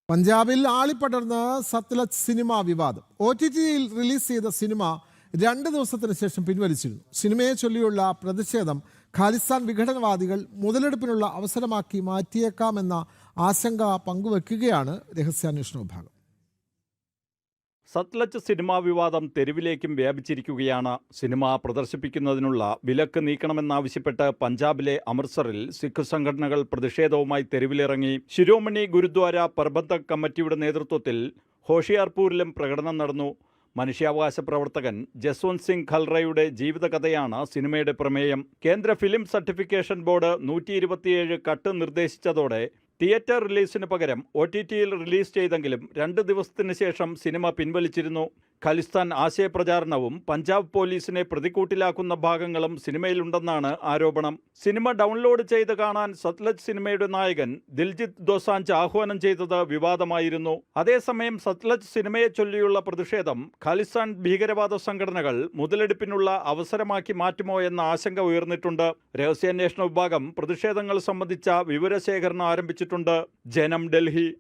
പഞ്ചാബിൽ ആളിപ്പടർന്ന് സത്ലജ് സിനിമ വിവാദം. OTT-യിൽ റിലീസ് ചെയ്ത സിനിമ 2 ദിവസത്തിന് ശേഷം പിൻവലിച്ചിരുന്നു. സിനിമയെ ചൊല്ലിയുള്ള പ്രതിഷേധം ഖാലിസ്ഥാൻ വിഘടനവാദികൾ മുതലെടുപ്പിനുള്ള അവസരമാക്കി മാറ്റിയേക്കാമെന്ന ആശങ്ക പങ്കുവെക്കുകയാണ് രഹസ്യാന്വേഷണ വിഭാഗം. സത്ലജ് സിനിമാ വിവാദം തെരുവിലേക്കും വ്യാപിച്ചിരിക്കുകയാണ്. സിനിമ പ്രദർശിപ്പിക്കുന്നതിനുള്ള വിലക്ക് നീക്കണമെന്നാവശ്യപ്പെട്ട് പഞ്ചാബിലെ അമൃത്സറിൽ സിഖ് സംഘടനകൾ പ്രതിഷേധവുമായി തെരുവിലിറങ്ങി. ശിരോമണി ഗുരുദ്വാര പ്രബന്ധക് കമ്മിറ്റിയുടെ നേതൃത്വത്തിൽ ഹോഷിയാർപൂരിലും പ്രകടനം നടന്നു. മനുഷ്യാവകാശ പ്രവർത്തകൻ ജസ്വന്ത് സിംഗ് ഖൽറയുടെ ജീവിതകഥയാണ് സിനിമയുടെ പ്രമേയം. കേന്ദ്ര ഫിലിം സർട്ടിഫിക്കേഷൻ ബോർഡ് 127 കട്ട് നിർദ്ദേശിച്ചതോടെ തിയേറ്റർ റിലീസിന് പകരം OTT-യിൽ റിലീസ് ചെയ്തെങ്കിലും 2 ദിവസത്തിന് ശേഷം സിനിമ പിൻവലിച്ചിരുന്നു. ഖലിസ്ഥാൻ ആശയപ്രചാരണവും പഞ്ചാബ് പോലീസിനെ പ്രതിക്കൂട്ടിലാക്കുന്ന ഭാഗങ്ങളും സിനിമയിലുണ്ടെന്നാണ് ആരോപണം. സിനിമ ഡൗൺലോഡ് ചെയ്ത് കാണാൻ സത്ലജ് സിനിമയുടെ നായകൻ ദിൽജിത്ത് ദോസാഞ്ച് ആഹ്വാനം ചെയ്തത് വിവാദമായിരുന്നു. അതേസമയം സത്ലജ് സിനിമയെ ചൊല്ലിയുള്ള പ്രതിഷേധം ഖലിസ്ഥാൻ ഭീകരവാദ സംഘടനകൾ മുതലെടുപ്പിനുള്ള അവസരമാക്കി മാറ്റുമോ എന്ന ആശങ്ക ഉയർന്നിട്ടുണ്ട്. രഹസ്യാന്വേഷണ വിഭാഗം പ്രതിഷേധങ്ങൾ സംബന്ധിച്ച വിവരശേഖരണം ആരംഭിച്ചിട്ടുണ്ട്. ജനം, ഡൽഹി.